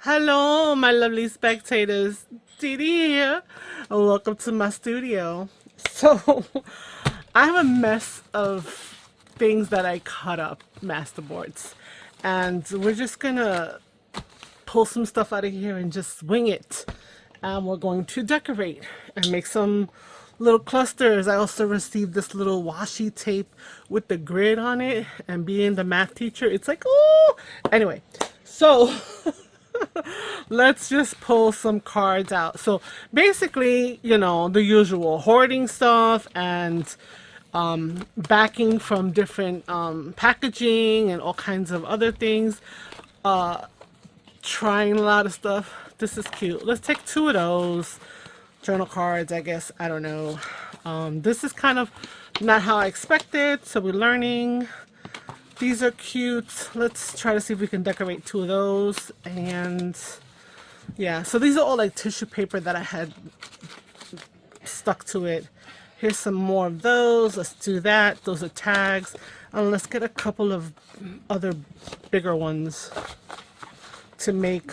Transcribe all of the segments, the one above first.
Hello, my lovely spectators. Dee here, and welcome to my studio. So, I have a mess of things that I cut up, masterboards, and we're just gonna pull some stuff out of here and just wing it. And we're going to decorate and make some little clusters. I also received this little washi tape with the grid on it, and being the math teacher, it's like, oh! Anyway, so let's just pull some cards out. So basically, you know, the usual hoarding stuff and backing from different packaging and all kinds of other things. Trying a lot of stuff. This is cute. Let's take two of those journal cards, I guess. I don't know. This is kind of not how I expected, so we're learning. These are cute. Let's try to see if we can decorate two of those. And yeah, so these are all like tissue paper that I had stuck to it. Here's some more of those. Let's do that. Those are tags. And let's get a couple of other bigger ones to make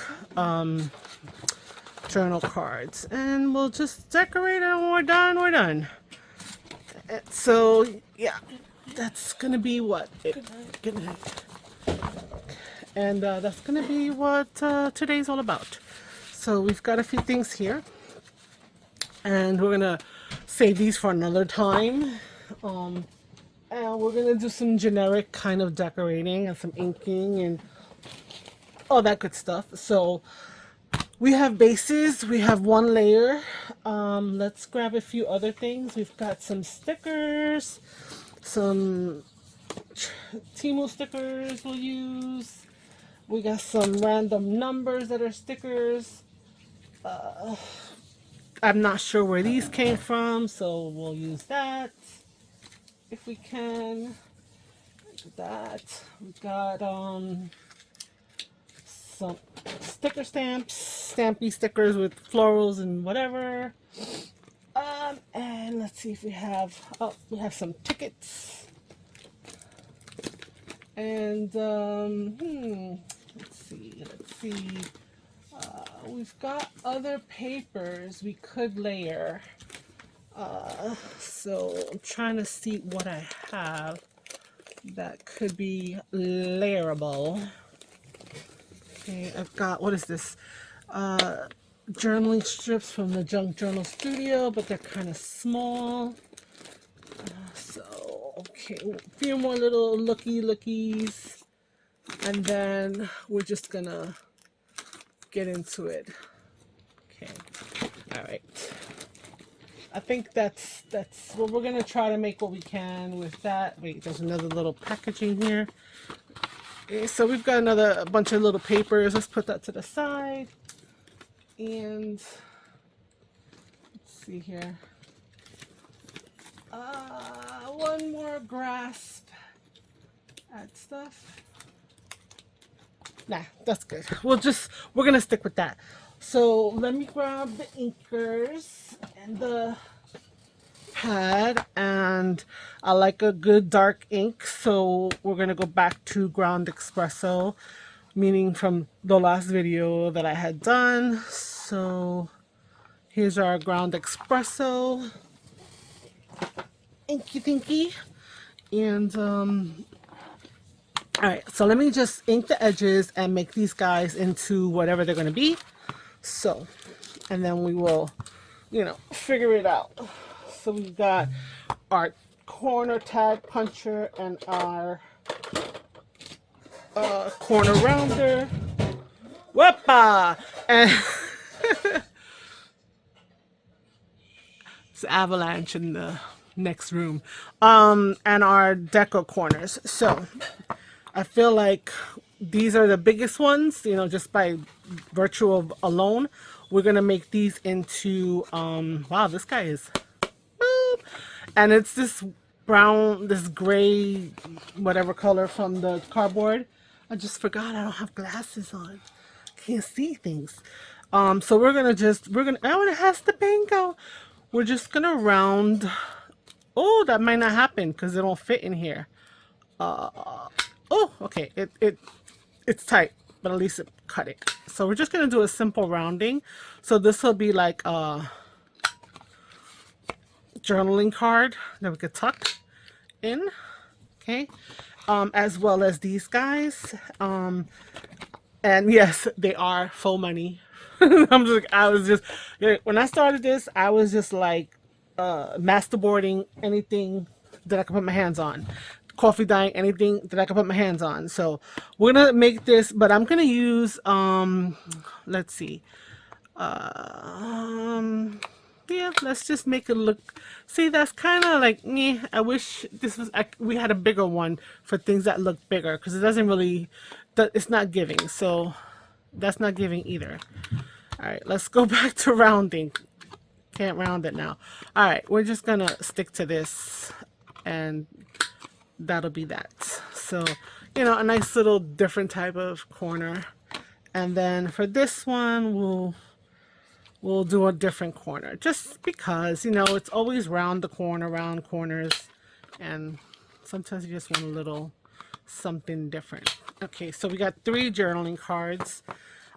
journal cards. And we'll just decorate, and when we're done, we're done. So yeah, that's gonna be what good night. And that's gonna be what today's all about. So we've got a few things here, and we're gonna save these for another time. And we're gonna do some generic kind of decorating and some inking and all that good stuff. So we have bases, we have one layer. Let's grab a few other things. We've got some stickers, some Temu stickers we'll use. We got some random numbers that are stickers. I'm not sure where these came from, so we'll use that if we can. That. We've got some sticker stamps, stampy stickers with florals and whatever. And let's see if we have, we have some tickets. And, let's see. We've got other papers we could layer. So I'm trying to see what I have that could be layerable. Okay, I've got, what is this? Journaling strips from the Junk Journal Studio, but they're kind of small. So, okay, a few more little lookies. And then we're just gonna get into it. Okay, all right. I think that's well, we're gonna try to make what we can with that. Wait, there's another little packaging here. Okay, so we've got a bunch of little papers. Let's put that to the side. And let's see here. One more grasp at stuff. Nah, that's good. We're gonna stick with that. So let me grab the inkers and the pad, and I like a good dark ink, so we're gonna go back to ground espresso, meaning from the last video that I had done. So here's our ground espresso inky dinky. And all right, so let me just ink the edges and make these guys into whatever they're gonna be. So, and then we will, you know, figure it out. So we've got our corner tag puncher and our corner rounder. Whoopa! And it's avalanche in the next room. And our deco corners. So I feel like these are the biggest ones, you know, just by virtue of alone. We're gonna make these into wow, this guy is, and it's this brown, this gray, whatever color from the cardboard. I just forgot I don't have glasses on. Can't see things. So we're gonna, oh, it has the bingo. We're just gonna round. Oh, that might not happen because it don't fit in here. Oh, okay. It's tight, but at least it cut it. So we're just going to do a simple rounding. So this will be like a journaling card that we could tuck in. Okay. As well as these guys. And yes, they are full money. I was just, when I started this, I was just like masterboarding anything that I could put my hands on. Coffee dyeing anything that I could put my hands on. So we're gonna make this, but I'm gonna use let's see. Yeah, let's just make it look. See, that's kind of like me. I wish this was we had a bigger one for things that look bigger, because it doesn't really, it's not giving. So that's not giving either. All right, let's go back to rounding. Can't round it now. All right, we're just gonna stick to this, and that'll be that. So, you know, a nice little different type of corner. And then for this one, we'll do a different corner, just because, you know, it's always round the corner, round corners, and sometimes you just want a little something different. Okay, so we got 3 journaling cards.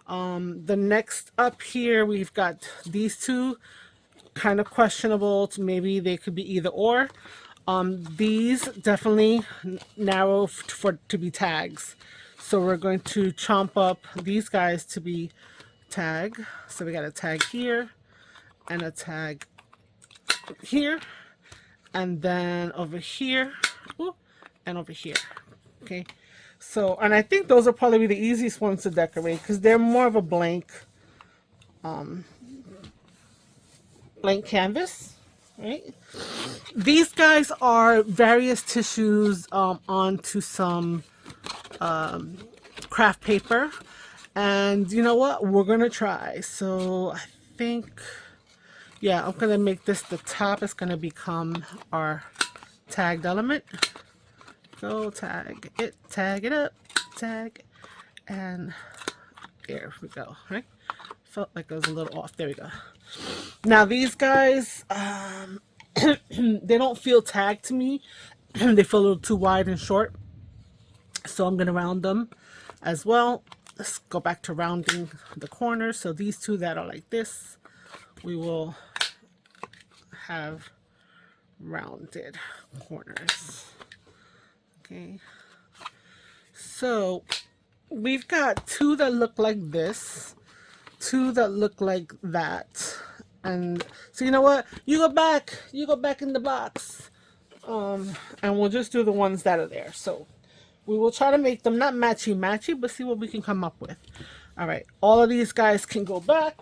The next up here, we've got these 2, kind of questionable. Maybe they could be either or. These definitely narrow to be tags. So we're going to chomp up these guys to be tag. So we got a tag here and a tag here, and then over here, and over here. Okay, so, and I think those will probably be the easiest ones to decorate, because they're more of a blank canvas, right? These guys are various tissues onto some craft paper. And you know what? We're going to try. So I think, yeah, I'm going to make this the top. It's going to become our tagged element. Go tag it up, tag, and there we go, right? Felt like it was a little off. There we go. Now these guys, they don't feel tagged to me. They feel a little too wide and short. So I'm going to round them as well. Let's go back to rounding the corners. So these 2 that are like this, we will have rounded corners. Okay. So we've got 2 that look like this, 2 that look like that. And so, you know what? You go back in the box. And we'll just do the ones that are there. So we will try to make them not matchy-matchy, but see what we can come up with. All right, all of these guys can go back.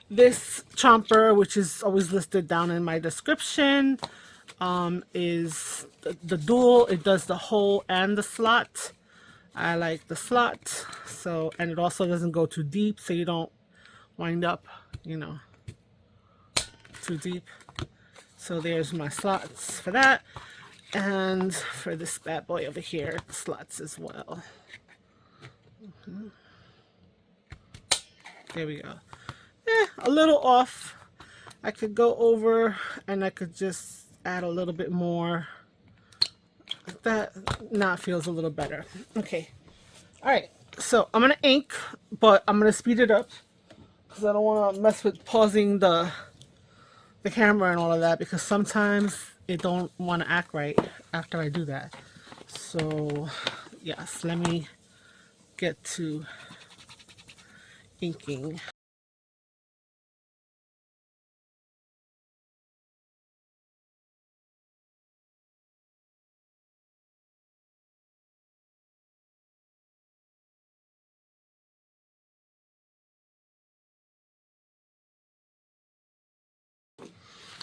This chomper, which is always listed down in my description, is the dual. It does the hole and the slot. I like the slot, so, and it also doesn't go too deep, so you don't wind up, you know, too deep. So there's my slots for that. And for this bad boy over here, slots as well. There we go. A little off. I could go over and I could just add a little bit more. That now feels a little better. Okay. All right. So I'm going to ink, but I'm going to speed it up because I don't want to mess with pausing the camera and all of that, because sometimes it don't want to act right after I do that. So yes, let me get to inking.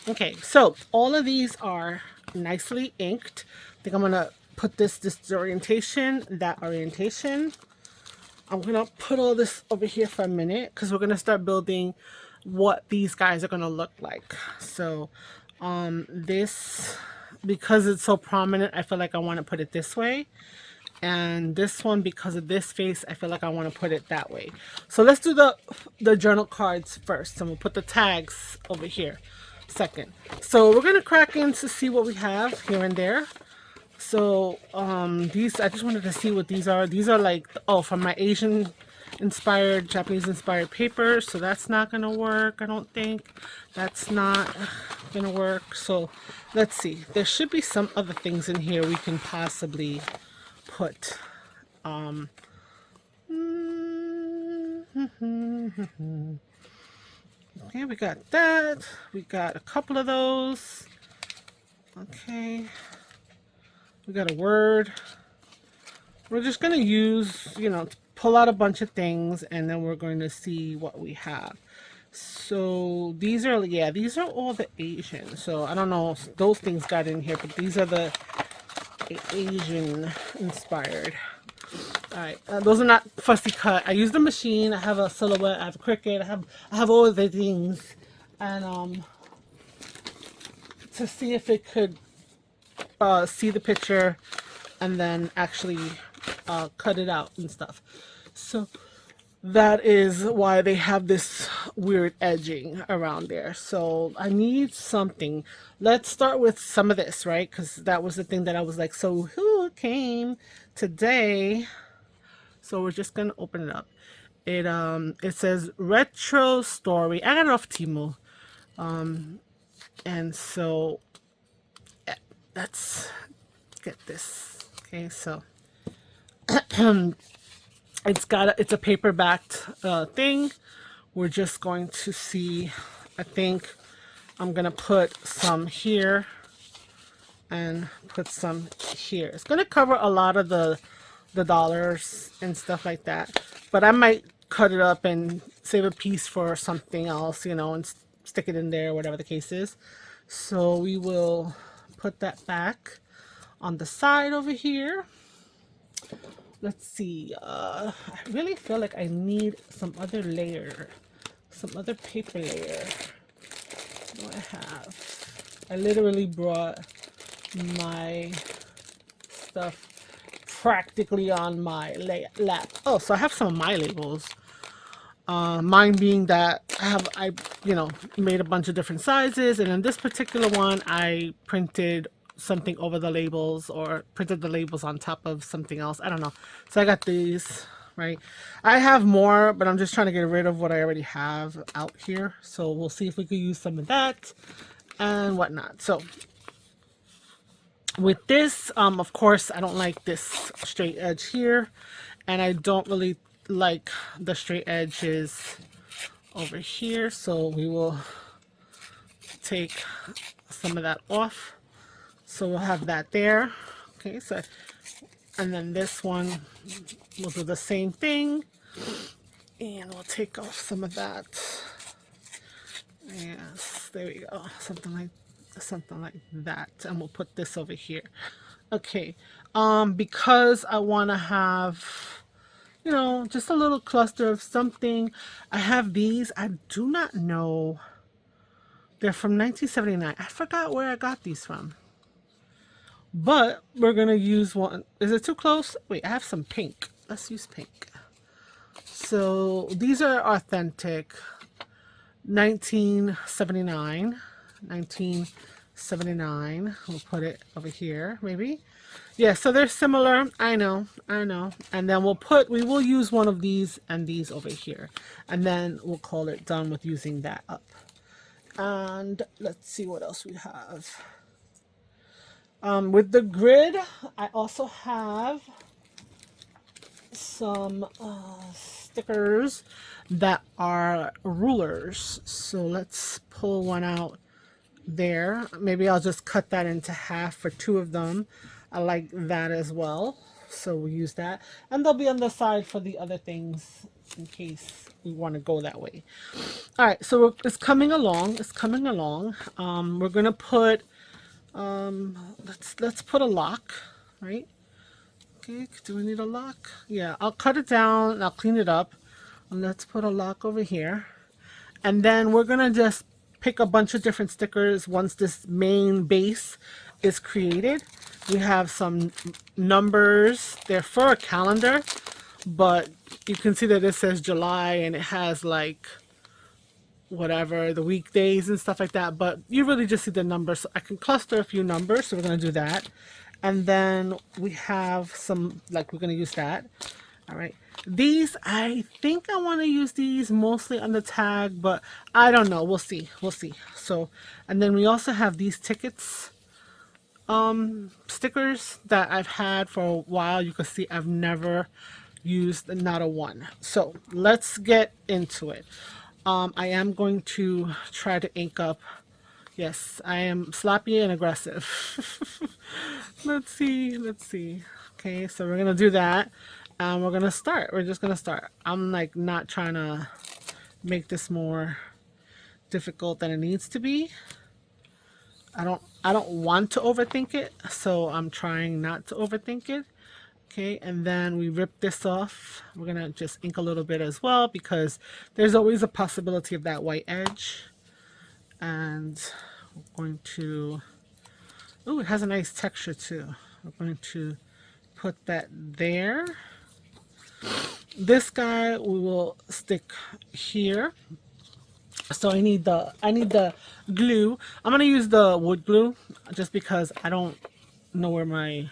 Okay, so all of these are nicely inked. I think I'm gonna put this orientation, that orientation. I'm gonna put all this over here for a minute because we're gonna start building what these guys are gonna look like. So this, because it's so prominent, I feel like I want to put it this way. And this one, because of this face, I feel like I want to put it that way. So let's do the journal cards first, and we'll put the tags over here second. So we're going to crack in to see what we have here and there. So these, I just wanted to see what these are. These are like, oh, from my Asian inspired, Japanese inspired papers. So that's not gonna work, I don't think. That's not gonna work. So let's see. There should be some other things in here we can possibly put. Okay, we got that. We got a couple of those. Okay. We got a word. We're just going to use, pull out a bunch of things, and then we're going to see what we have. So these are, yeah, these are all the Asian. So I don't know if those things got in here, but these are the Asian inspired. All right, those are not fussy cut. I use the machine. I have a silhouette. I have a Cricut. I have all of the things, and to see if it could see the picture, and then actually cut it out and stuff. So that is why they have this weird edging around there. So I need something. Let's start with some of this, right? Because that was the thing that I was like, so who came today? So we're just gonna open it up. It says retro story. I got it off Temu. And so let's get this. Okay, so it's a paper-backed thing. We're just going to see. I think I'm gonna put some here and put some here. It's gonna cover a lot of the dollars and stuff like that, but I might cut it up and save a piece for something else, and stick it in there, whatever the case is. So we will put that back on the side over here. Let's see, I really feel like I need some other layer, some other paper layer. What do I have? I literally brought my stuff practically on my lap. Oh, so I have some of my labels. Mine being that I made a bunch of different sizes, and in this particular one I printed something over the labels, or printed the labels on top of something else. I don't know. So I got these, right? I have more, but I'm just trying to get rid of what I already have out here. So we'll see if we could use some of that and whatnot. So with this, of course, I don't like this straight edge here, and I don't really like the straight edges over here, so we will take some of that off. So we'll have that there. Okay, so, and then this one, we'll do the same thing, and we'll take off some of that. Yes, there we go, something like that, and we'll put this over here. Okay, because I want to have, just a little cluster of something. I have these. I do not know. They're from 1979. I forgot where I got these from. But we're going to use one. Is it too close? Wait, I have some pink. Let's use pink. So these are authentic. 1979. We'll put it over here, maybe. Yeah, so they're similar. I know. And then we will use one of these and these over here. And then we'll call it done with using that up. And let's see what else we have. With the grid, I also have some stickers that are rulers. So let's pull one out there. Maybe I'll just cut that into half for two of them. I like that as well, so we'll use that, and they'll be on the side for the other things in case we want to go that way. All right, so it's coming along. We're gonna put let's put a lock, right? Okay, do we need a lock? Yeah, I'll cut it down and I'll clean it up, and let's put a lock over here. And then we're gonna just pick a bunch of different stickers once this main base is created. We have some numbers. They're for a calendar, but you can see that it says July and it has like whatever, the weekdays and stuff like that, but you really just see the numbers. So I can cluster a few numbers, so we're going to do that. And then we have some, like, we're going to use that. All right. These, I think I want to use these mostly on the tag, but I don't know. We'll see. We'll see. So, and then we also have these tickets, stickers that I've had for a while. You can see I've never used not a one. So let's get into it. I am going to try to ink up. Yes, I am sloppy and aggressive. Let's see. Let's see. Okay, so we're gonna do that. We're gonna start. We're just gonna start. I'm like not trying to make this more difficult than it needs to be. I don't want to overthink it, so I'm trying not to overthink it. Okay, and then we rip this off. We're gonna just ink a little bit as well because there's always a possibility of that white edge. And we're going to, oh, it has a nice texture too. We're going to put that there. This guy we will stick here. So I need the glue. I'm gonna use the wood glue just because I don't know where my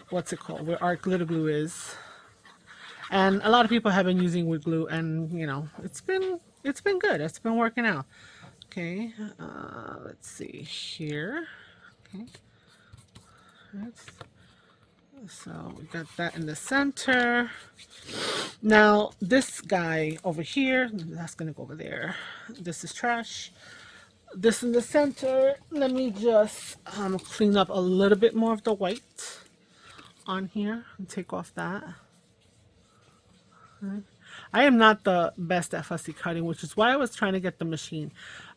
what's it called, where art glitter glue is. And a lot of people have been using wood glue, and you know it's been good. It's been working out. Okay, let's see here. Okay, so we got that in the center. Now this guy over here, that's gonna go over there. This is trash. This in the center. Let me just clean up a little bit more of the white on here and take off that. Okay. I am not the best at fussy cutting, which is why I was trying to get the machine.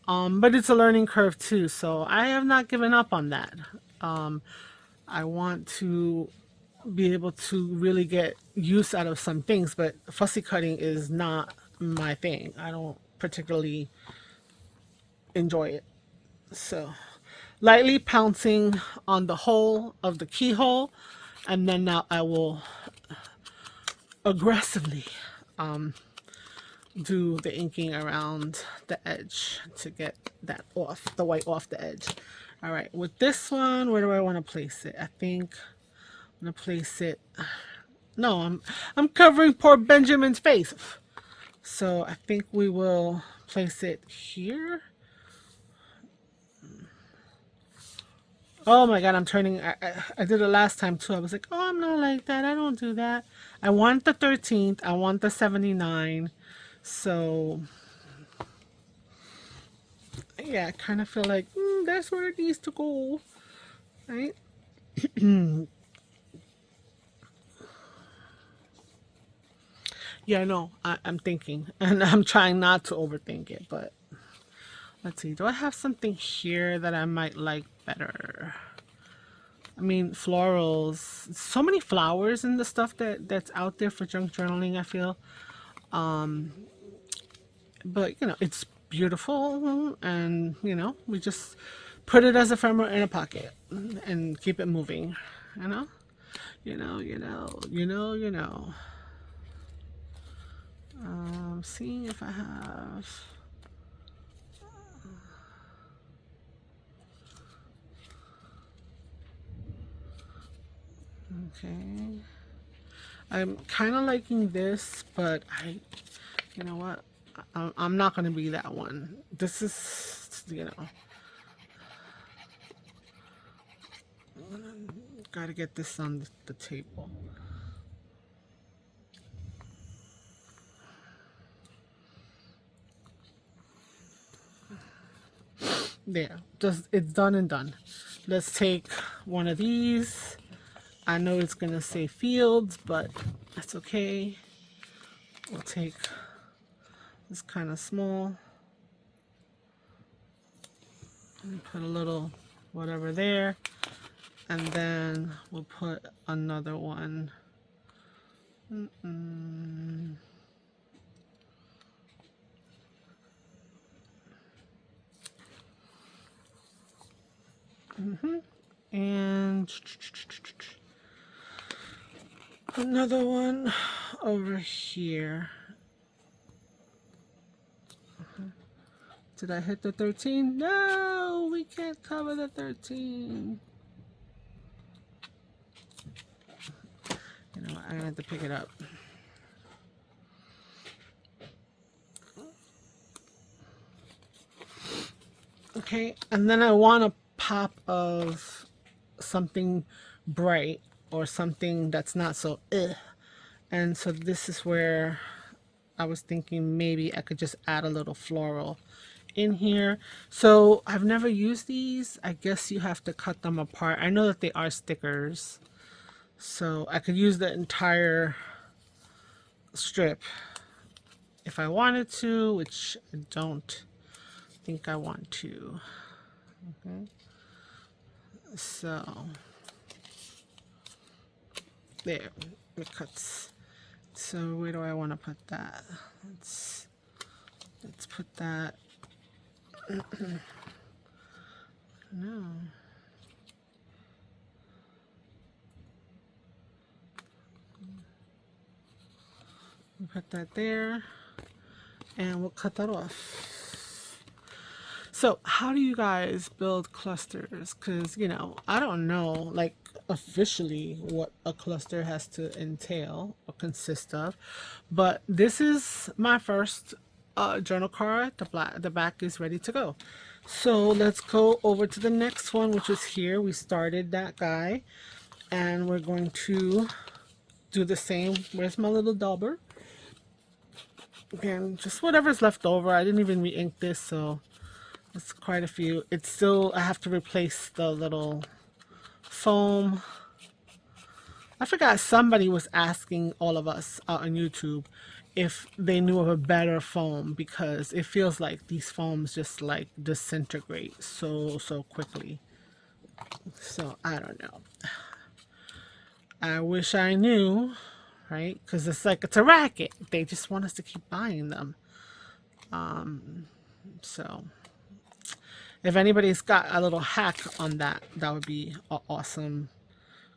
But it's a learning curve too, so I have not given up on that. I want to be able to really get use out of some things, but fussy cutting is not my thing. I don't particularly enjoy it. So lightly pouncing on the hole of the keyhole, and then now I will aggressively do the inking around the edge to get that off, the white off the edge. All right, with this one, where do I want to place it? I think I'm gonna place it, no, I'm covering poor Benjamin's face. So I think we will place it here. Oh my god, I'm turning, I did it last time too. I was like, oh, I'm not like that. I don't do that. I want the 13th. I want the 79. So yeah, I kind of feel like that's where it needs to go, right? Yeah, no, I'm thinking, and I'm trying not to overthink it, but let's see. Do I have something here that I might like better? I mean, florals. So many flowers in the stuff that's out there for junk journaling, I feel. But, you know, it's beautiful, and, you know, we just put it as a ephemera in a pocket and keep it moving, you know? You know, you know, you know, you know. Seeing if I have... Okay. I'm kind of liking this, but you know what? I'm not going to be that one. This is, you know, got to get this on the table. There, just, it's done and done. Let's take one of these. I know it's going to say fields, but that's okay. We'll take this kind of small and put a little whatever there. And then we'll put another one. And another one over here. Did I hit the 13? No, we can't cover the 13. I had to pick it up. Okay, and then I want a pop of something bright or something that's not so ugh. And so this is where I was thinking maybe I could just add a little floral in here. So I've never used these. I guess you have to cut them apart. I know that they are stickers, so I could use the entire strip if I wanted to, which I don't think I want to. Okay, so there, it cuts. So where do I want to put that? Let's put that. No. We'll put that there, and we'll cut that off. So how do you guys build clusters? Because, you know, I don't know, like, officially what a cluster has to entail or consist of, but this is my first journal card. The back is ready to go. So let's go over to the next one, which is here. We started that guy, and we're going to do the same. Where's my little dauber? Again, just whatever's left over. I didn't even re-ink this, so it's quite a few. It's still, I have to replace the little foam. I forgot somebody was asking all of us out on YouTube if they knew of a better foam, because it feels like these foams just like disintegrate so quickly. So I don't know. I wish I knew, right? Because it's like, it's a racket. They just want us to keep buying them. So if anybody's got a little hack on that, that would be an awesome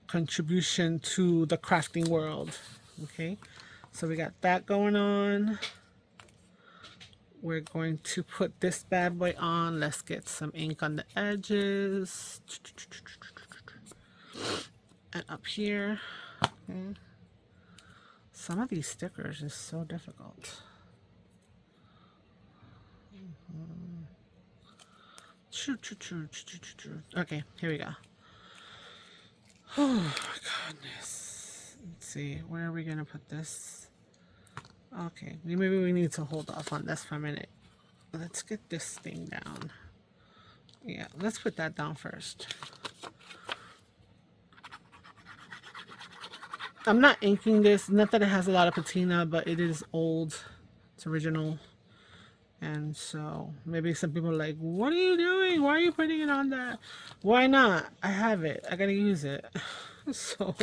contribution to the crafting world. Okay, so we got that going on. We're going to put this bad boy on. Let's get some ink on the edges and up here. Okay. Some of these stickers is so difficult. Okay, here we go. Oh my goodness. Let's see, where are we gonna put this? Okay, maybe we need to hold off on this for a minute. Let's get this thing down. Yeah, let's put that down first. I'm not inking this, not that it has a lot of patina, but it is old. It's original. And so maybe some people are like, what are you doing? Why are you putting it on that? Why not? I have it. I gotta use it. So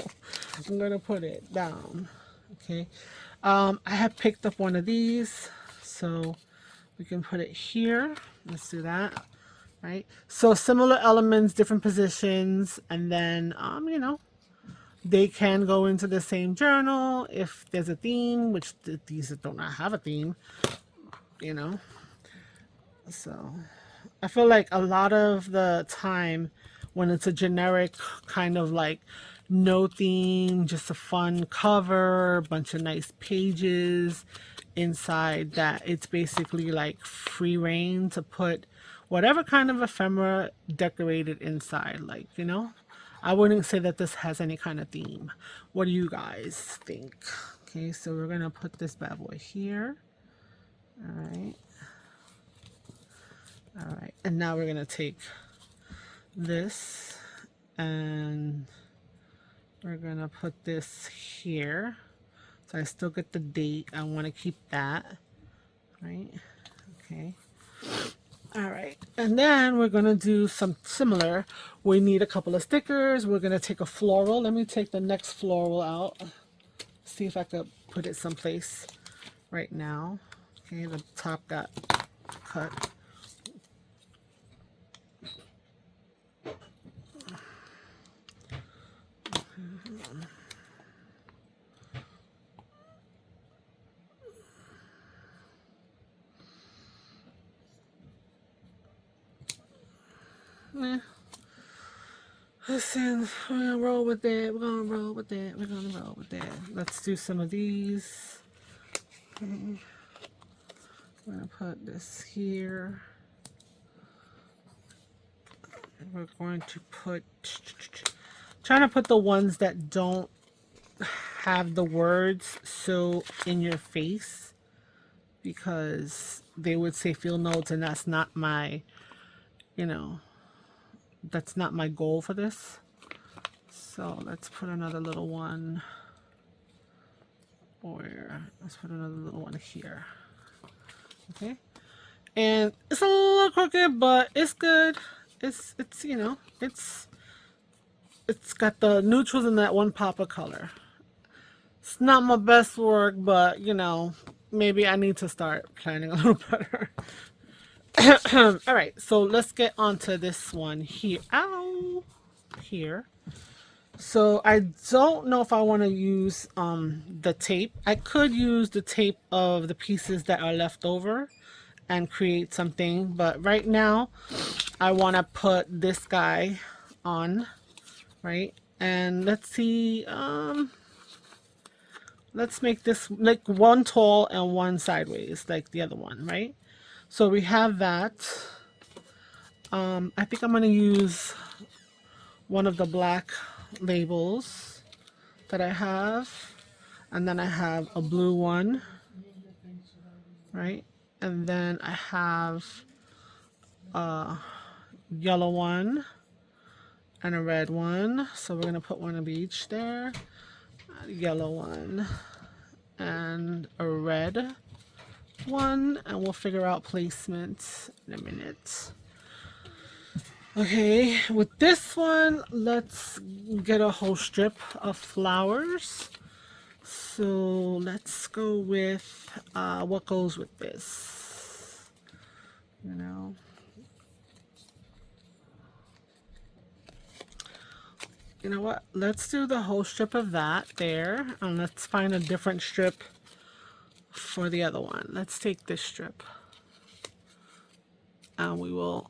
I'm gonna put it down. Okay. I have picked up one of these, so we can put it here. Let's do that. Right. So similar elements, different positions, and then you know, they can go into the same journal if there's a theme, which these do not have a theme. You know, so I feel like a lot of the time when it's a generic kind of like no theme, just a fun cover, bunch of nice pages inside, that it's basically like free reign to put whatever kind of ephemera decorated inside. Like, you know, I wouldn't say that this has any kind of theme. What do you guys think? Okay, so we're gonna put this bad boy here. All right, and now we're gonna take this and we're gonna put this here, so I still get the date. I want to keep that, right? Okay. All right, and then we're gonna do some similar. We need a couple of stickers. We're gonna take a floral. Let me take the next floral out, see if I could put it someplace right now. Okay, the top got cut. Listen, we're gonna roll with it. We're gonna roll with it. We're gonna roll with it. Let's do some of these. Okay. We're gonna put this here. And we're going to put, trying to put the ones that don't have the words so in your face, because they would say field notes, and that's not my, you know, that's not my goal for this. So let's put another little one, or let's put another little one here. Okay, and it's a little crooked, but it's good. It's you know, it's got the neutrals in that one pop of color. It's not my best work, but you know, maybe I need to start planning a little better. All right, so let's get onto this one here. Ow, here. So I don't know if I want to use the tape. I could use the tape of the pieces that are left over and create something, but right now I want to put this guy on, right? And let's see, let's make this like one tall and one sideways like the other one, right? So we have that. I think I'm going to use one of the black labels that I have, and then I have a blue one, right? And then I have a yellow one and a red one. So we're gonna put one of each there. A yellow one and a red one, and we'll figure out placement in a minute. Okay, with this one, let's get a whole strip of flowers. So let's go with what goes with this, you know. You know what? Let's do the whole strip of that there, and let's find a different strip for the other one. Let's take this strip, and we will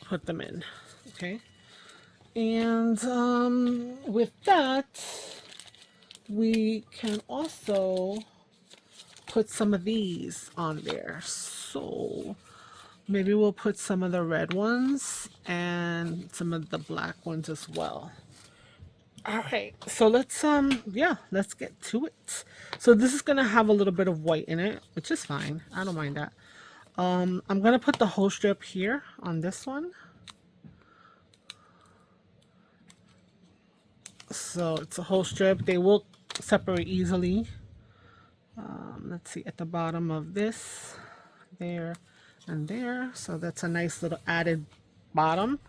put them in, okay? And with that, we can also put some of these on there. So maybe we'll put some of the red ones and some of the black ones as well. All right, so let's yeah, let's get to it. So this is gonna have a little bit of white in it, which is fine. I don't mind that. I'm gonna put the whole strip here on this one. So it's a whole strip. They will separate easily. Let's see, at the bottom of this, there and there. So that's a nice little added bottom.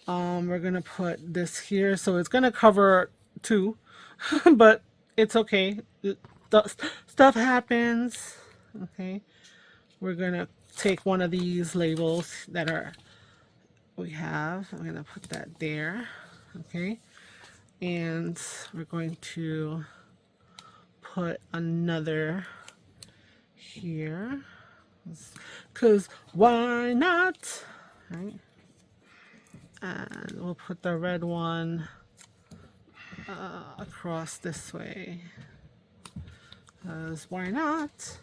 We're gonna put this here, so it's gonna cover two, but it's okay. Stuff happens. Okay, we're gonna take one of these labels that we have. I'm gonna put that there. Okay, and we're going to put another here, because why not, right? And we'll put the red one across this way, because why not?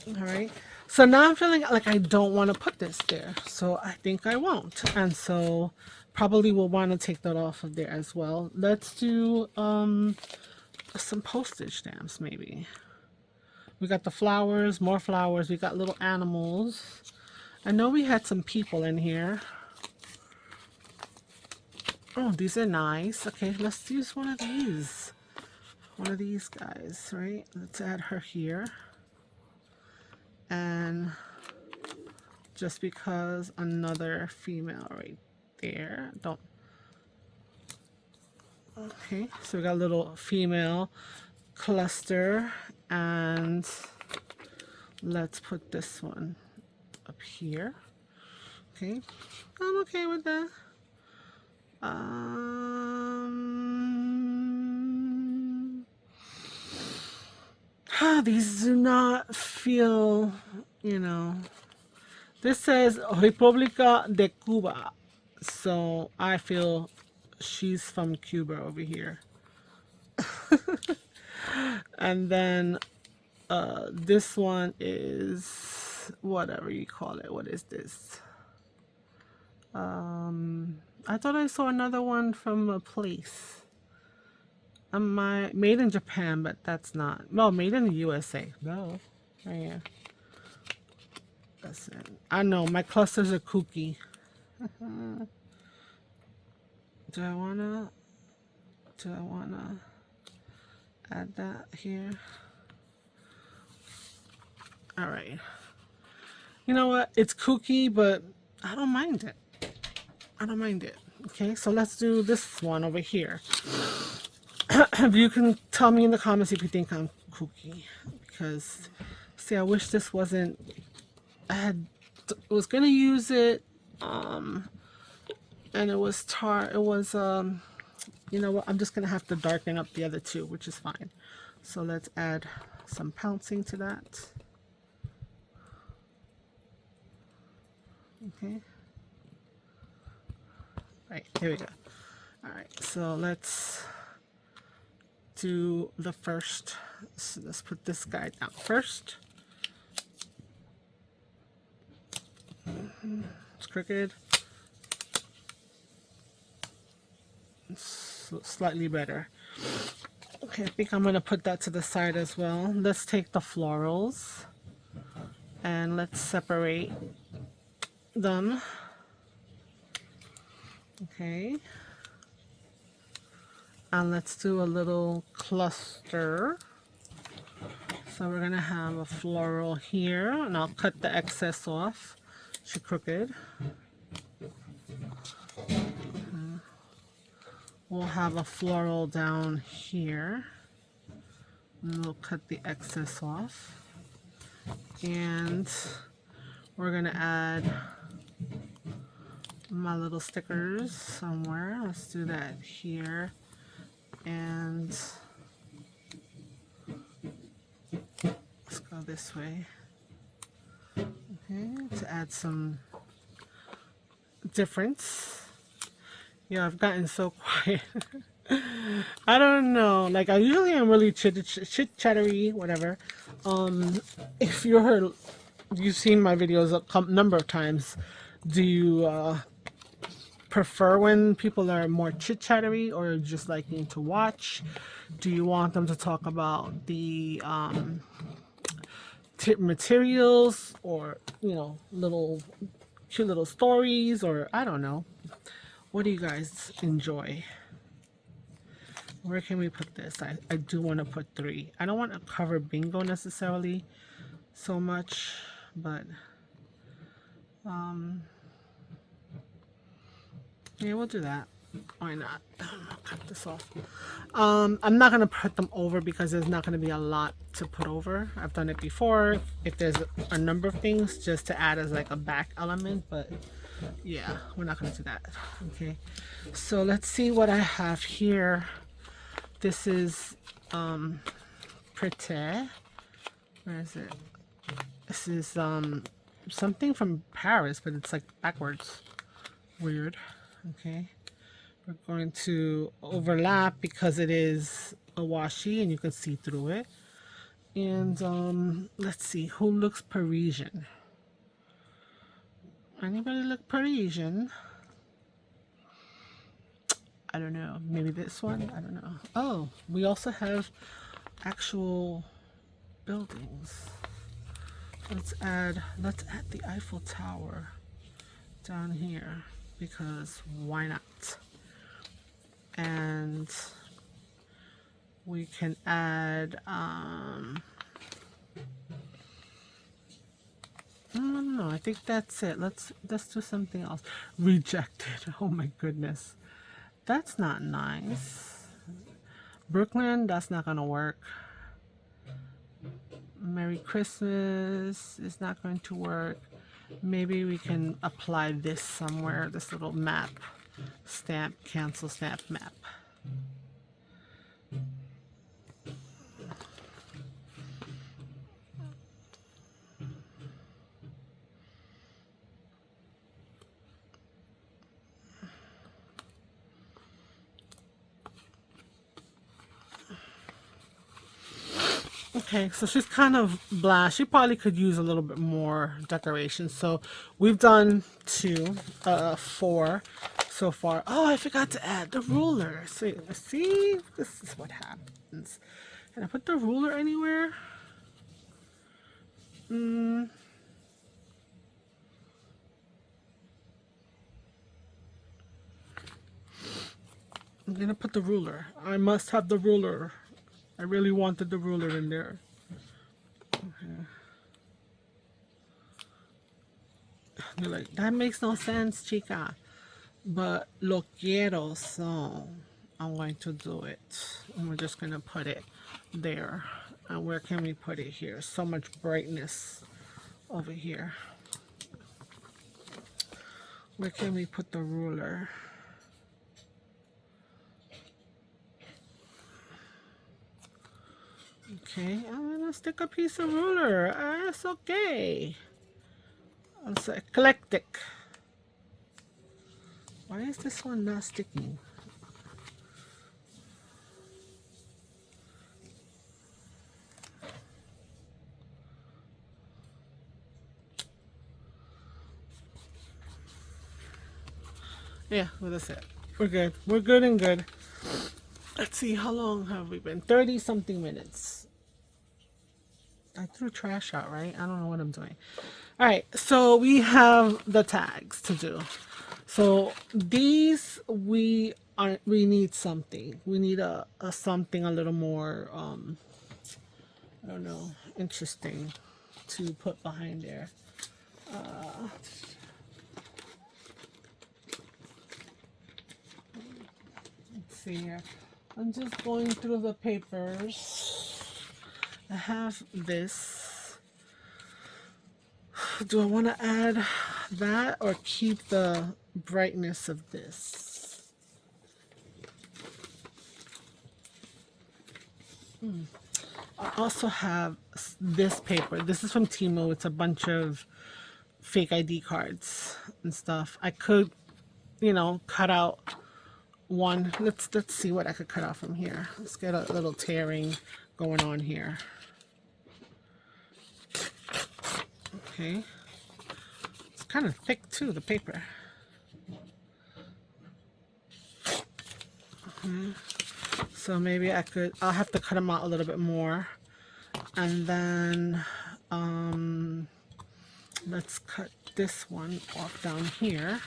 All right, so now I'm feeling like I don't want to put this there, so I think I won't, and so probably will want to take that off of there as well. Let's do some postage stamps maybe. We got the flowers, more flowers, we got little animals. I know we had some people in here. Oh, these are nice. Okay, let's use one of these. One of these guys, right? Let's add her here. And just because another female right there. Don't. Okay, so we got a little female cluster, and let's put this one up here. Okay, I'm okay with that. These do not feel, you know. This says República de Cuba. So I feel she's from Cuba over here. And then this one is whatever you call it. What is this? I thought I saw another one from a place. My made in Japan, but that's not. No, made in the USA. No, right here. That's it. I know my clusters are kooky. Do I wanna add that here? All right. You know what? It's kooky, but I don't mind it. I don't mind it. Okay, so let's do this one over here. You can tell me in the comments if you think I'm kooky, because see, I wish this wasn't. I was gonna use it, and it was It was you know what? I'm just gonna have to darken up the other two, which is fine. So let's add some pouncing to that. Okay. Right, here we go. All right, so let's do the first. So let's put this guy down first. It's crooked. It's slightly better. Okay, I think I'm gonna put that to the side as well. Let's take the florals and let's separate them. Okay. And let's do a little cluster. So we're gonna have a floral here, and I'll cut the excess off. She's crooked. We'll have a floral down here, and we'll cut the excess off. And we're gonna add my little stickers somewhere. Let's do that here. And let's go this way. Okay, to add some difference. Yeah, I've gotten so quiet. I don't know. Like, I usually am really chit-chattery, whatever. If you've seen my videos a number of times, do you prefer when people are more chit-chattery, or just liking to watch? Do you want them to talk about the materials, or, you know, cute little stories, or I don't know? What do you guys enjoy? Where can we put this? I do want to put 3. I don't want to cover bingo necessarily so much, but yeah, we'll do that. Why not? I'll cut this off. I'm not gonna put them over because there's not gonna be a lot to put over. I've done it before if there's a number of things, just to add as like a back element, but yeah, we're not gonna do that. Okay, so let's see what I have here. This is pretty. Where is it? This is something from Paris, but it's like backwards. Weird. Okay, we're going to overlap because it is a washi and you can see through it. And let's see, who looks Parisian? Anybody look Parisian? I don't know. Maybe this one? I don't know. Oh, we also have actual buildings. Let's add the Eiffel Tower down here, because why not? And we can add no, I think that's it. Let's do something else. Rejected. Oh my goodness. That's not nice. Brooklyn, that's not gonna work. Merry Christmas is not going to work. Maybe we can apply this somewhere, this little map. Stamp, cancel stamp map. Okay, so she's kind of blah. She probably could use a little bit more decoration. So we've done 4 so far. Oh, I forgot to add the ruler. See, this is what happens. Can I put the ruler anywhere? I'm gonna put the ruler. I must have the ruler. I really wanted the ruler in there. Okay. You're like, that makes no sense, chica. But lo quiero, so I'm going to do it. And we're just gonna put it there. And where can we put it here? So much brightness over here. Where can we put the ruler? Okay, I'm gonna stick a piece of ruler. That's okay. It's eclectic. Why is this one not sticking? Yeah, well, that's it. We're good. We're good and good. Let's see, how long have we been? 30 something minutes. I threw trash out, right? I don't know what I'm doing. All right, so we have the tags to do. So these we need something. We need a something a little more I don't know, interesting to put behind there. Let's see here. I'm just going through the papers. I have this. Do I want to add that or keep the brightness of this? I also have this paper. This is from Temu. It's a bunch of fake ID cards and stuff. I could, you know, cut out one. Let's see what I could cut out from here. Let's get a little tearing going on here. Okay. It's kind of thick too, the paper. So maybe I'll have to cut them out a little bit more. And then let's cut this one off down here.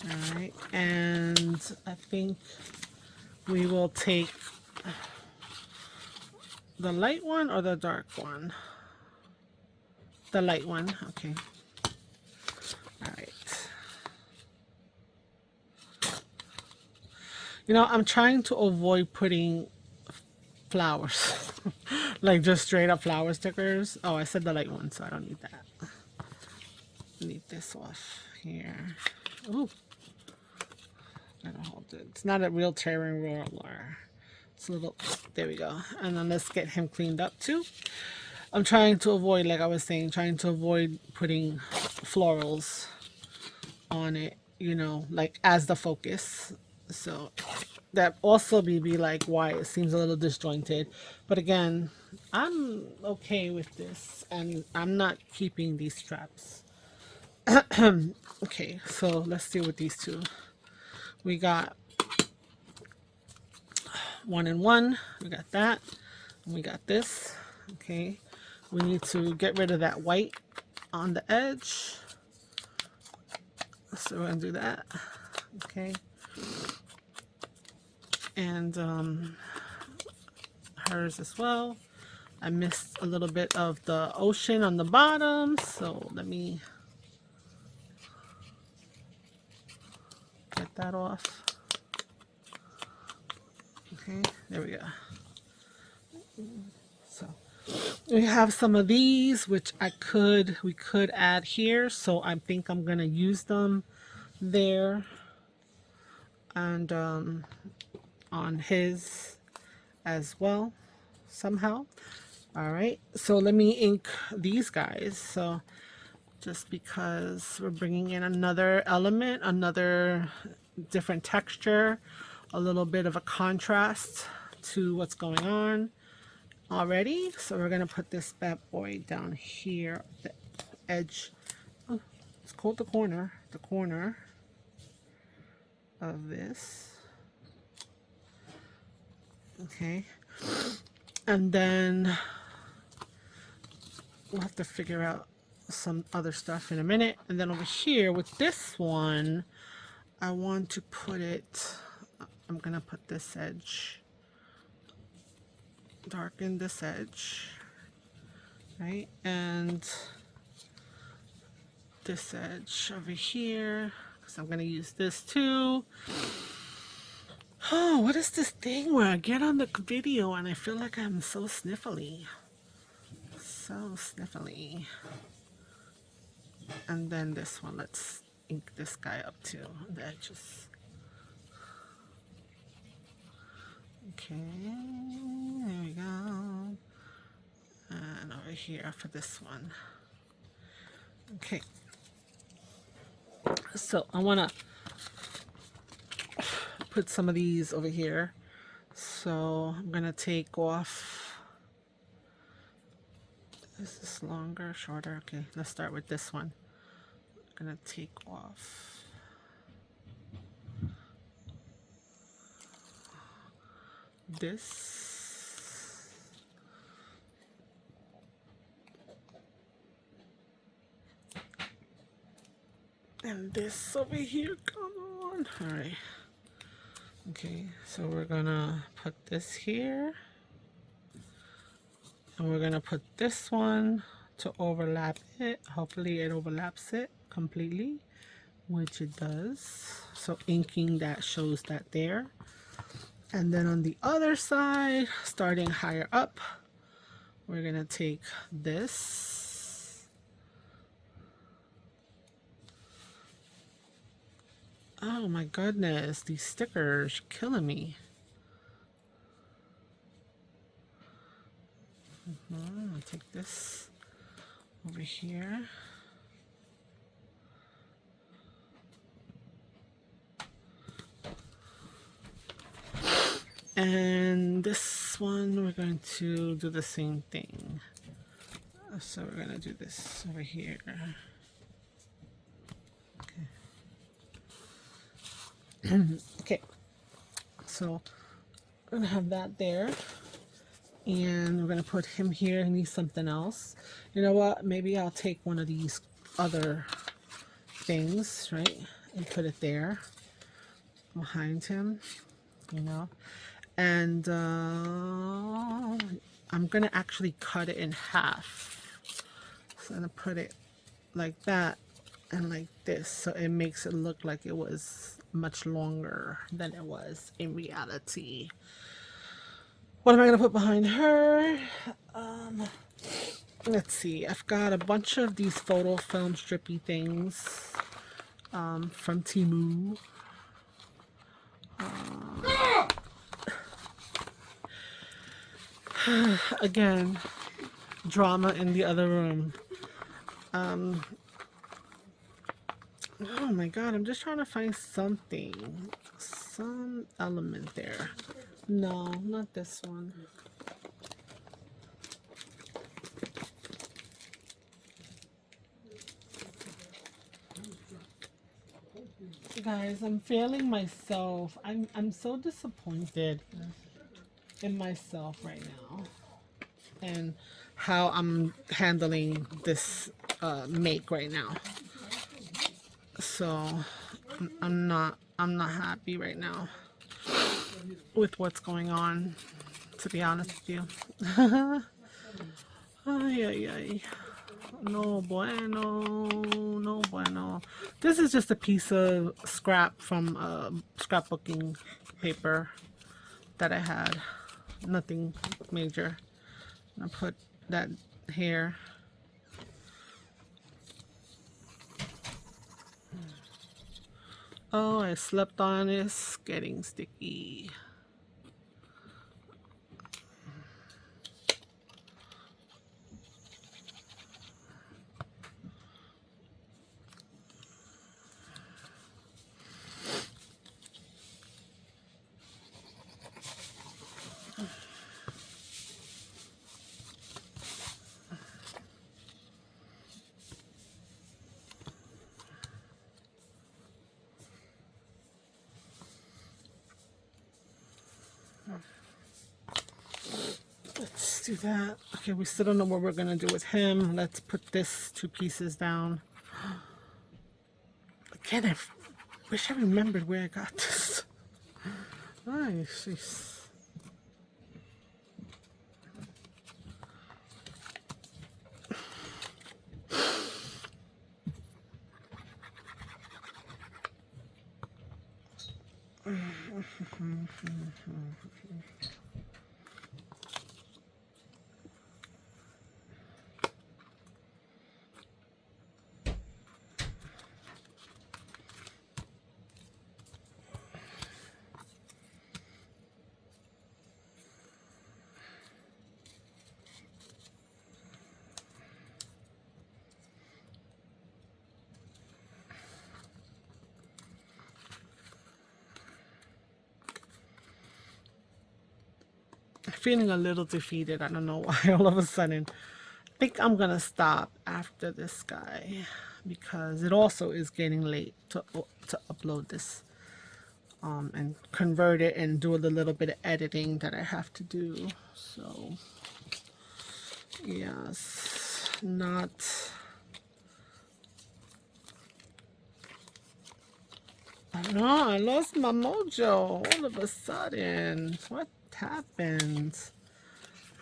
All right, and I think we will take the light one or the dark one? The light one, okay. All right. You know, I'm trying to avoid putting flowers, like just straight up flower stickers. Oh, I said the light one, so I don't need that. I need this off here. Ooh. Gotta hold it. It's not a real tearing roller. It's a little, there we go. And then let's get him cleaned up too. I'm trying to avoid, like I was saying, trying to avoid putting florals on it, you know, like as the focus. So that also be like why it seems a little disjointed. But again, I'm okay with this and I'm not keeping these straps. Okay, so let's deal with these two. We got 1 and 1. We got that. And we got this. Okay. We need to get rid of that white on the edge. So we're going to do that. Okay. And hers as well. I missed a little bit of the ocean on the bottom. So let me get that off. Okay, there we go. So we have some of these which we could add here, so I think I'm gonna use them there and on his as well somehow. All right, so let me ink these guys. So just because we're bringing in another element, another different texture, a little bit of a contrast to what's going on already. So we're gonna put this bad boy down here, the edge. Oh, it's called the corner of this. Okay, and then we'll have to figure out some other stuff in a minute. And then over here with this one, I want to put it, I'm gonna put this edge, darken this edge, right? And this edge over here, because I'm gonna use this too. Oh, what is this thing where I get on the video and I feel like I'm so sniffly? So sniffly. And then this one, let's ink this guy up too, the edges. Okay, there we go. And over here for this one. Okay. So I want to put some of these over here. So I'm going to take off. Is this longer, shorter? Okay, let's start with this one. I'm going to take off this. And this over here, come on. All right. Okay, so we're gonna put this here. And we're gonna put this one to overlap it. Hopefully it overlaps it completely, which it does. So inking that shows that there. And then on the other side, starting higher up, we're gonna take this. Oh my goodness, these stickers are killing me. I'll take this over here. And this one, we're going to do the same thing. So we're going to do this over here. Okay, so we're gonna have that there, and we're gonna put him here. He needs something else. You know what? Maybe I'll take one of these other things, right, and put it there behind him, you know. And I'm gonna actually cut it in half. So I'm gonna put it like that and like this, so it makes it look like it was much longer than it was in reality. What am I gonna put behind her? Let's see, I've got a bunch of these photo film strippy things from Temu. Again, drama in the other room. Oh my god, I'm just trying to find something. Some element there. No, not this one. Guys, I'm failing myself. I'm so disappointed in myself right now. And how I'm handling this make right now. So I'm not happy right now with what's going on, to be honest with you. Ay, ay, ay. No bueno, no bueno. This is just a piece of scrap from scrapbooking paper that I had. Nothing major. I'll put that here. Oh, I slept on it. It's getting sticky. do that. Okay, we still don't know what we're gonna do with him. Let's put this 2 pieces down. Again, I wish I remembered where I got this. Nice. Jeez. Feeling a little defeated. I don't know why all of a sudden. I think I'm gonna stop after this guy because it also is getting late to upload this and convert it and do a little bit of editing that I have to do. So yes, not. I don't know, I lost my mojo all of a sudden. What happened?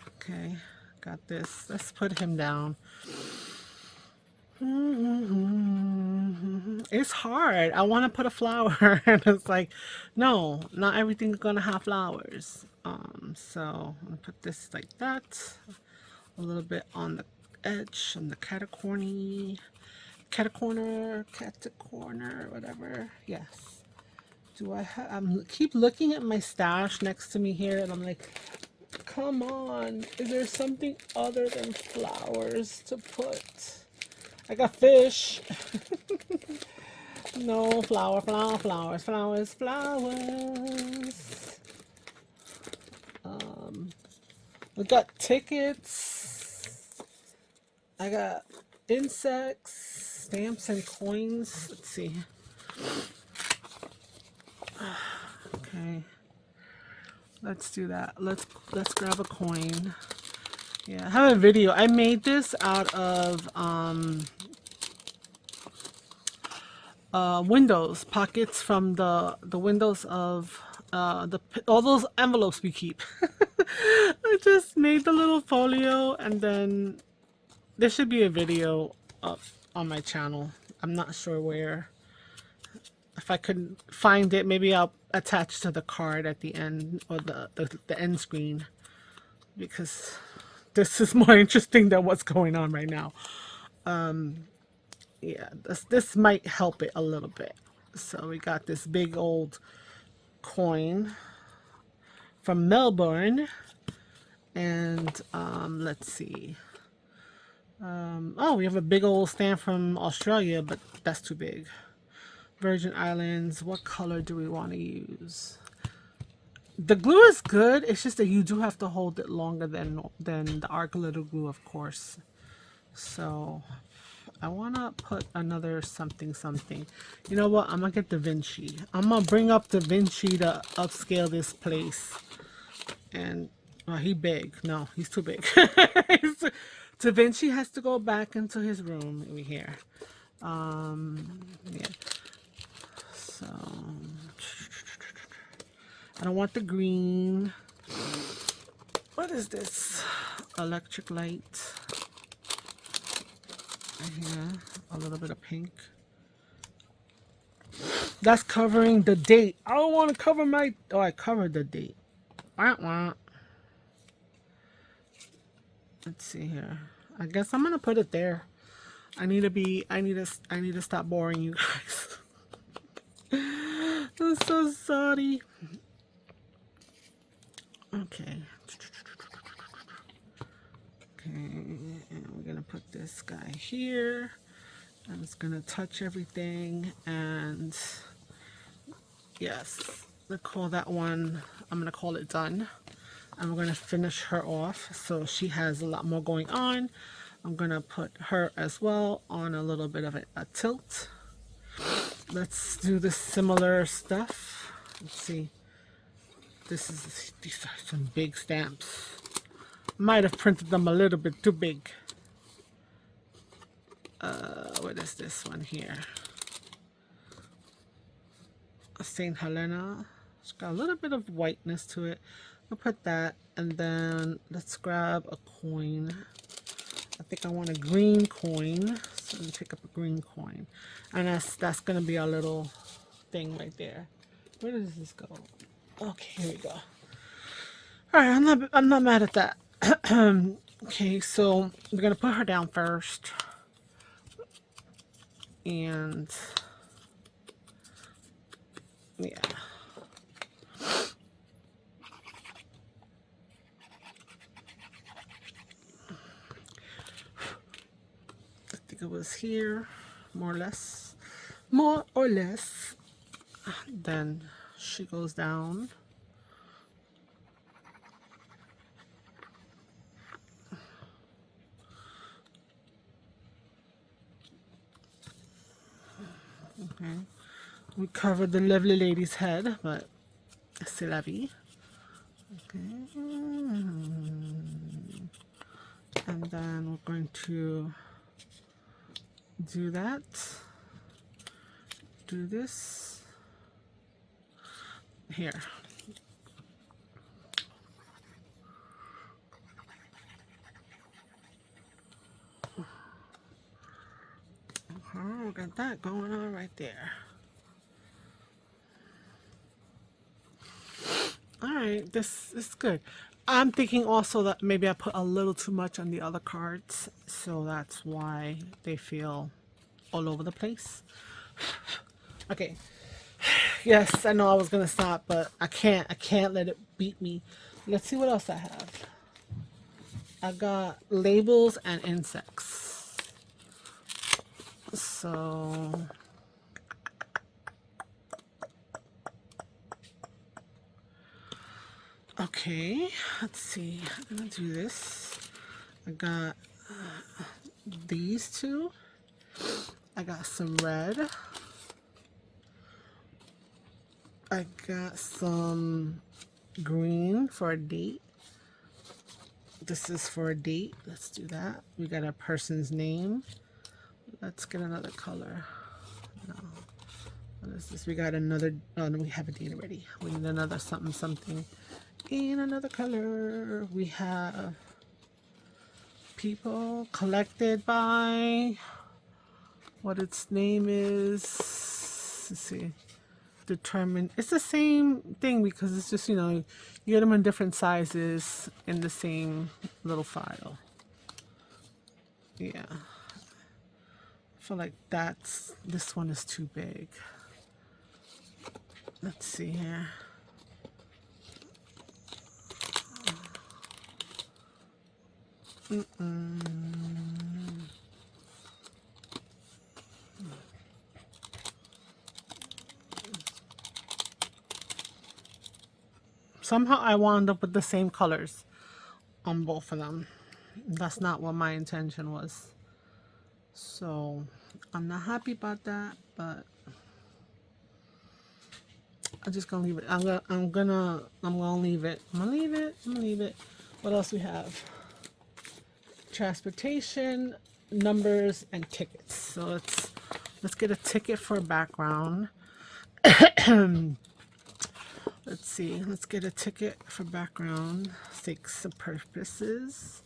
Okay, got this. Let's put him down. It's hard. I want to put a flower and it's like, no, not everything's gonna have flowers. So I'm gonna put this like that, a little bit on the edge, on the catacorny, catacorner, whatever. Yes. Do I have? I'm keep looking at my stash next to me here, and I'm like, come on, is there something other than flowers to put? I got fish. No, flowers. We got tickets. I got insects, stamps, and coins. Let's see. Okay. Let's do that. Let's grab a coin. Yeah, I have a video. I made this out of windows, pockets from the windows of all those envelopes we keep. I just made the little folio, and then there should be a video up on my channel. I'm not sure where. If I could find it, maybe I'll attach to the card at the end, or the end screen, because this is more interesting than what's going on right now. Yeah, this might help it a little bit. So we got this big old coin from Melbourne, and let's see. Oh, we have a big old stamp from Australia, but that's too big. Virgin Islands. What color do we want to use? The glue is good. It's just that you do have to hold it longer than the art glitter glue, of course. So I want to put another something. You know what? I'm going to get Da Vinci. I'm going to bring up Da Vinci to upscale this place. And he big. No, he's too big. Da Vinci has to go back into his room over here. Yeah. So I don't want the green. What is this? Electric light. Here, a little bit of pink. That's covering the date. I don't want to cover my. Oh, I covered the date. Let's see here. I guess I'm gonna put it there. I need to stop boring you guys. I'm so sorry. Okay. Okay, and we're gonna put this guy here. I'm just gonna touch everything, and yes, let's call that one. I'm gonna call it done. And we're gonna finish her off, so she has a lot more going on. I'm gonna put her as well on a little bit of a tilt. Let's do the similar stuff. Let's see. These are some big stamps. Might have printed them a little bit too big. What is this one here? A St. Helena. It's got a little bit of whiteness to it. I'll put that, and then let's grab a coin. I think I want a green coin, so I'm gonna pick up a green coin, and that's gonna be our little thing right there. Where does this go? Okay, here we go. All right, I'm not mad at that. Okay, so we're gonna put her down first, and yeah. It was here, more or less. Then she goes down. Okay, we covered the lovely lady's head, but c'est la vie. Okay, and then we're going to do that. Do this here. Oh, we got that going on right there. All right, this is good. I'm thinking also that maybe I put a little too much on the other cards, so that's why they feel all over the place. Okay. Yes, I know I was gonna stop, but I can't let it beat me. Let's see what else I have. I got labels and insects. So okay, let's see. I'm gonna do this. I got these two. I got some red. I got some green for a date. This is for a date. Let's do that. We got a person's name. Let's get another color. No. What is this? We got another. Oh no, we have a date already. We need another something something in another color. We have people collected by what its name is. Let's see. Determined. It's the same thing because it's just, you know, you get them in different sizes in the same little file. Yeah. I feel like this one is too big. Let's see here. Somehow I wound up with the same colors on both of them. That's not what my intention was. So I'm not happy about that, but I'm just gonna leave it. I'm gonna leave it. I'm gonna leave it. What else we have? Transportation, numbers, and tickets. So let's get a ticket for background. Let's see. Let's get a ticket for background. Sakes and purposes.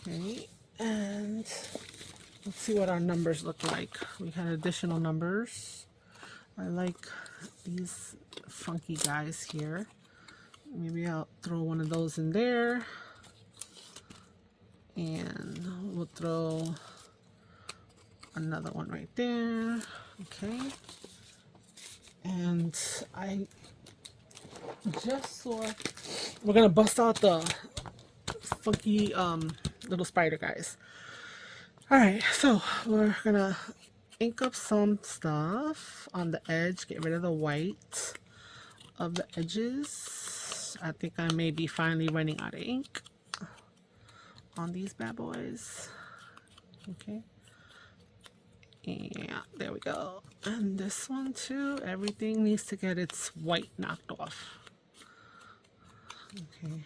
Okay, and let's see what our numbers look like. We had additional numbers. I like these funky guys here. Maybe I'll throw one of those in there. And we'll throw another one right there. Okay. And I just saw, we're gonna bust out the funky little spider guys. All right, so we're gonna ink up some stuff on the edge, get rid of the white of the edges. I think I may be finally running out of ink on these bad boys. Okay, yeah, there we go. And this one too, everything needs to get its white knocked off. Okay,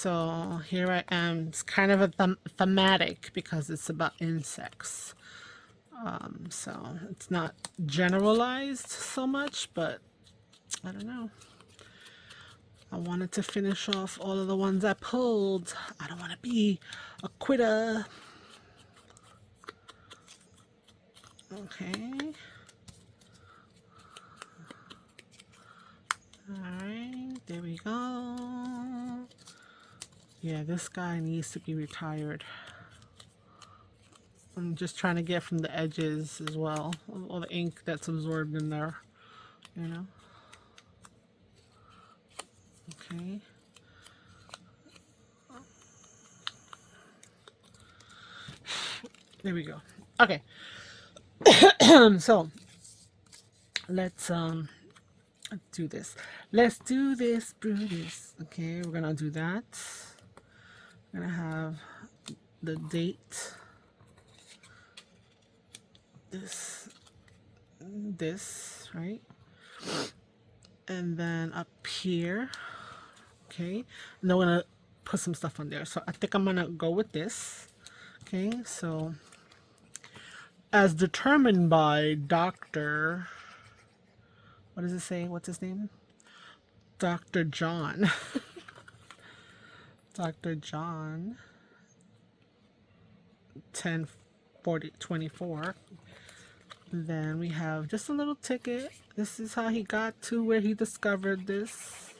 So here I am. It's kind of a thematic because it's about insects. So it's not generalized so much, but I don't know. I wanted to finish off all of the ones I pulled. I don't want to be a quitter. Okay. Alright, there we go. Yeah, this guy needs to be retired. I'm just trying to get from the edges as well. All the ink that's absorbed in there, you know. Okay. There we go. Okay. So let's do this. Let's do this, Brutus. Okay, we're gonna do that. We're gonna have the date. This, right? And then up here. Okay. And then we're gonna put some stuff on there. So I think I'm gonna go with this. Okay, so as determined by Dr. What does it say? What's his name? Dr. John. Dr. John 10/40/24. Then we have just a little ticket. This is how he got to where he discovered this.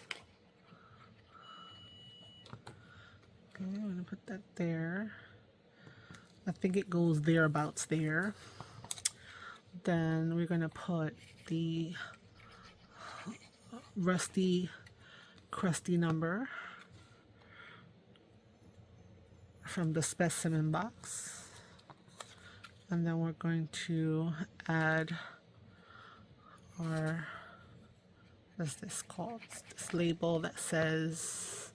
Okay, I'm gonna put that there. I think it goes thereabouts there. Then we're gonna put the rusty, crusty number from the specimen box. And then we're going to add our, what's this called? This label that says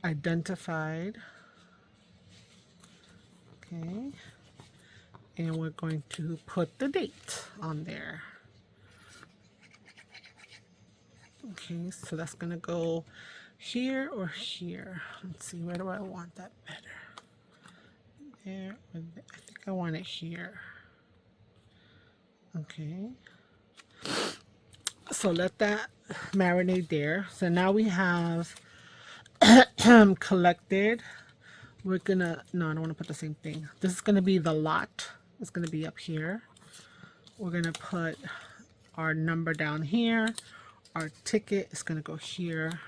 identified. Okay. And we're going to put the date on there. Okay, so that's going to go here or here. Let's see, where do I want that better? There, I think I want it here. Okay. So let that marinate there. So now we have collected. We're gonna, no, I don't want to put the same thing. This is gonna be the lot. It's gonna be up here. We're gonna put our number down here. Our ticket is gonna go here.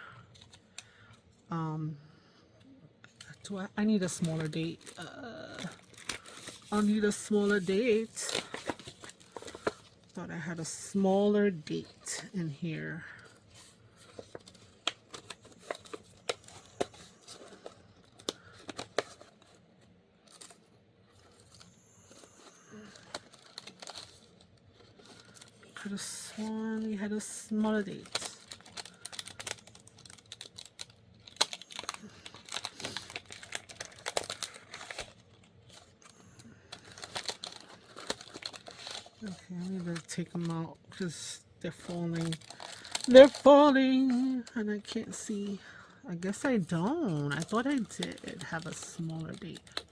I need a smaller date. I'll need a smaller date. Thought I had a smaller date in here. Could have sworn we had a smaller date. Okay, I need to take them out because they're falling. They're falling and I can't see. I guess I don't. I thought I did have a smaller date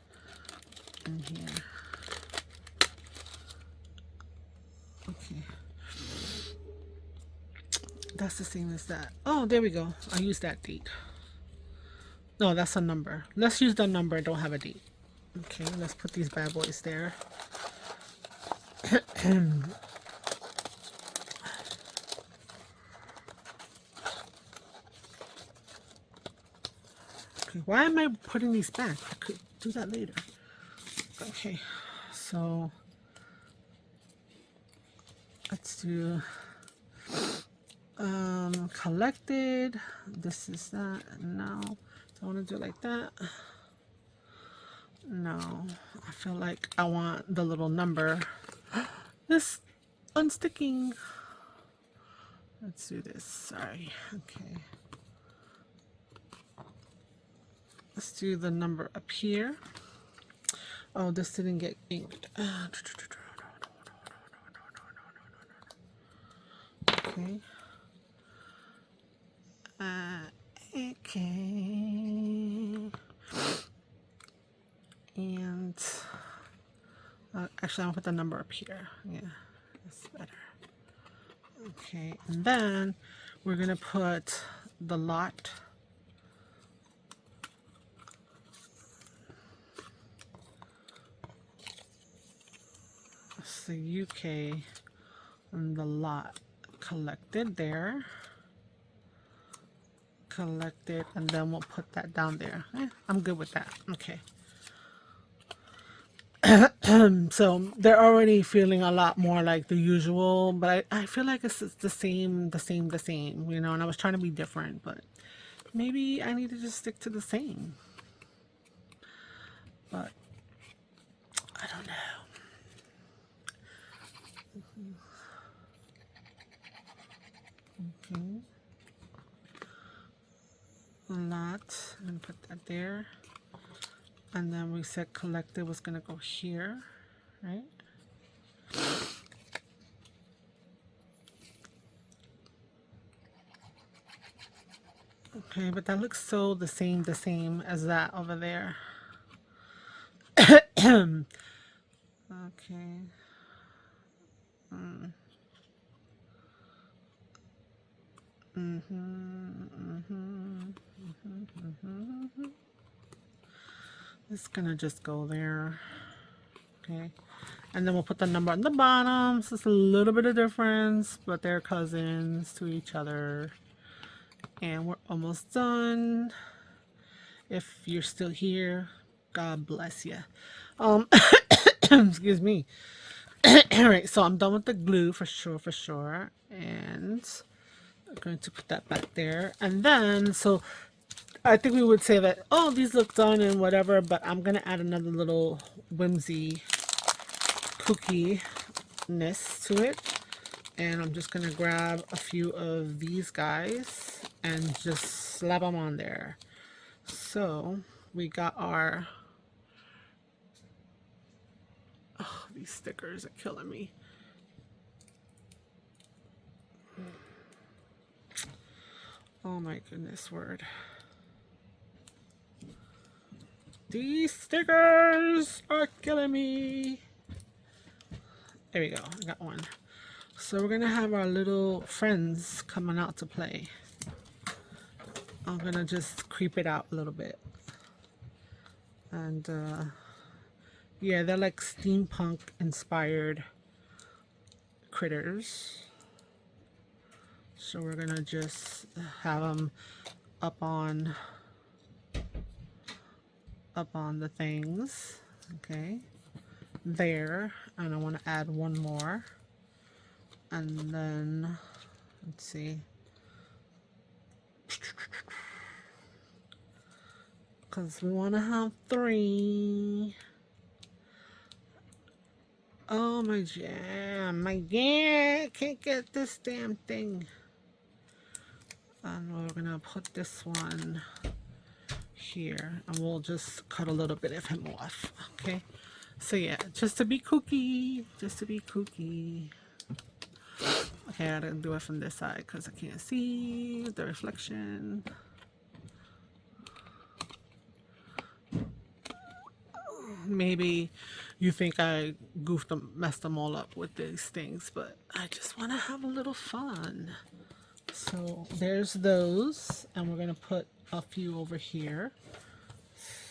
in here. Okay. That's the same as that. Oh, there we go. I used that date. No, that's a number. Let's use the number. Don't have a date. Okay, let's put these bad boys there. Okay, why am I putting these back? I could do that later. Okay, so let's do collected. This is that. No, don't want to do it like that. No, I feel like I want the little number. This unsticking. Let's do this. Sorry. Okay. Let's do the number up here. Oh, this didn't get inked. Okay. Okay. Actually, I'm gonna put the number up here. Yeah, that's better. Okay, and then we're gonna put the lot. It's the UK and the lot collected there. Collected, and then we'll put that down there. I'm good with that. Okay. So they're already feeling a lot more like the usual, but I feel like it's the same, you know, and I was trying to be different, but maybe I need to just stick to the same. But I don't know. Okay. A lot, and put that there. And then we said collected was gonna go here, right? Okay, but that looks so the same as that over there. Okay. It's gonna just go there. Okay. And then we'll put the number on the bottom. So it's a little bit of difference, but they're cousins to each other. And we're almost done. If you're still here, God bless you. Excuse me. Alright, so I'm done with the glue for sure. And I'm going to put that back there. And then, so I think we would say that, oh, these look done and whatever, but I'm going to add another little whimsy kookiness to it. And I'm just going to grab a few of these guys and just slap them on there. So we got our, oh, these stickers are killing me. Oh my goodness, word. These stickers are killing me. There we go, I got one. So we're gonna have our little friends coming out to play. I'm gonna just creep it out a little bit. And yeah, they're like steampunk inspired critters. So we're gonna just have them up on the things. Okay, there. And I want to add one more. And then let's see, because we want to have 3. Oh my jam, I can't get this damn thing. And we're gonna put this one here, and we'll just cut a little bit of him off. Okay, so yeah, just to be kooky. Okay, I didn't do it from this side because I can't see the reflection. Maybe you think I goofed them, messed them all up with these things, but I just want to have a little fun. So there's those, and we're going to put a few over here.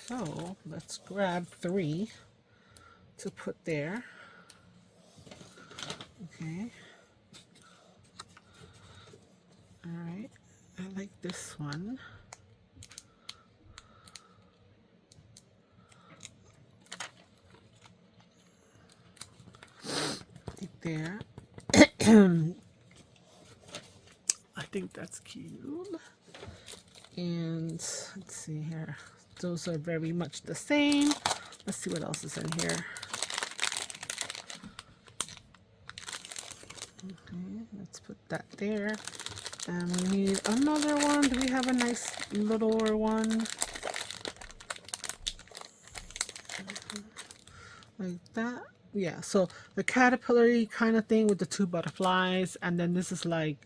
So let's grab 3 to put there. Okay. Alright, I like this one. Right there. I think that's cute. And let's see here. Those are very much the same. Let's see what else is in here. Okay, let's put that there. And we need another one. Do we have a nice littler one? Like that? Yeah, so the caterpillar kind of thing with the 2 butterflies. And then this is like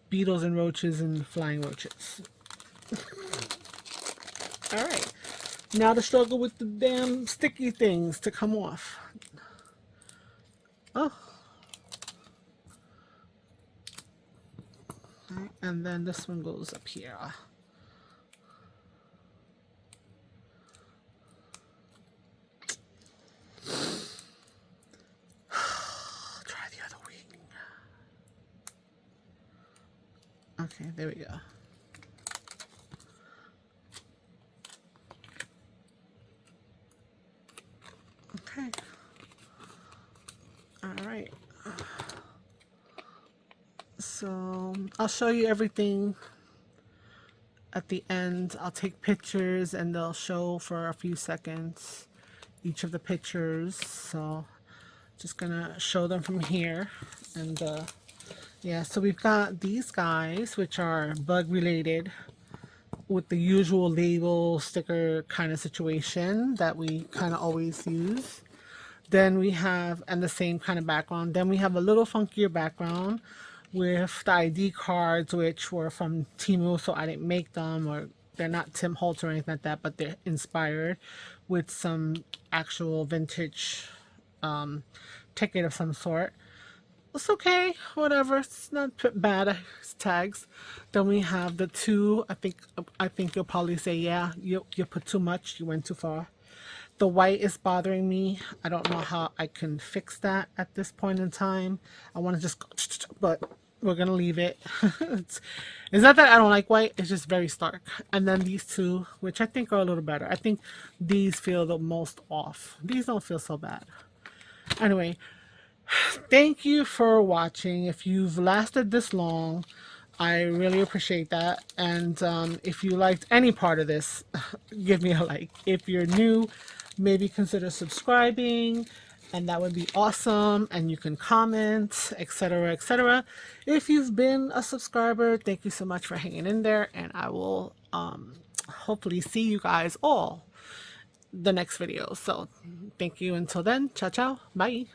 beetles and roaches and flying roaches. Alright. Now the struggle with the damn sticky things to come off. Oh. Okay, and then this one goes up here. Try the other wing. Okay, there we go. Okay. All right. So I'll show you everything at the end. I'll take pictures and they'll show for a few seconds each of the pictures. So just gonna show them from here. And yeah, so we've got these guys, which are bug related, with the usual label sticker kind of situation that we kind of always use. Then we have, and the same kind of background. Then we have a little funkier background with the ID cards, which were from Temu, so I didn't make them, or they're not Tim Holtz or anything like that, but they're inspired with some actual vintage ticket of some sort. It's okay, whatever. It's not bad. It's tags. Then we have the two. I think you'll probably say, yeah, you put too much. You went too far. The white is bothering me. I don't know how I can fix that at this point in time. I want to just go, but we're gonna leave it. It's not that I don't like white. It's just very stark. And then these two, which I think are a little better. I think these feel the most off. These don't feel so bad. Anyway. Thank you for watching. If you've lasted this long, I really appreciate that. And if you liked any part of this, give me a like. If you're new, maybe consider subscribing, and that would be awesome. And you can comment, etc., etc. If you've been a subscriber, thank you so much for hanging in there, and I will hopefully see you guys all the next video. So thank you until then. Ciao ciao, bye.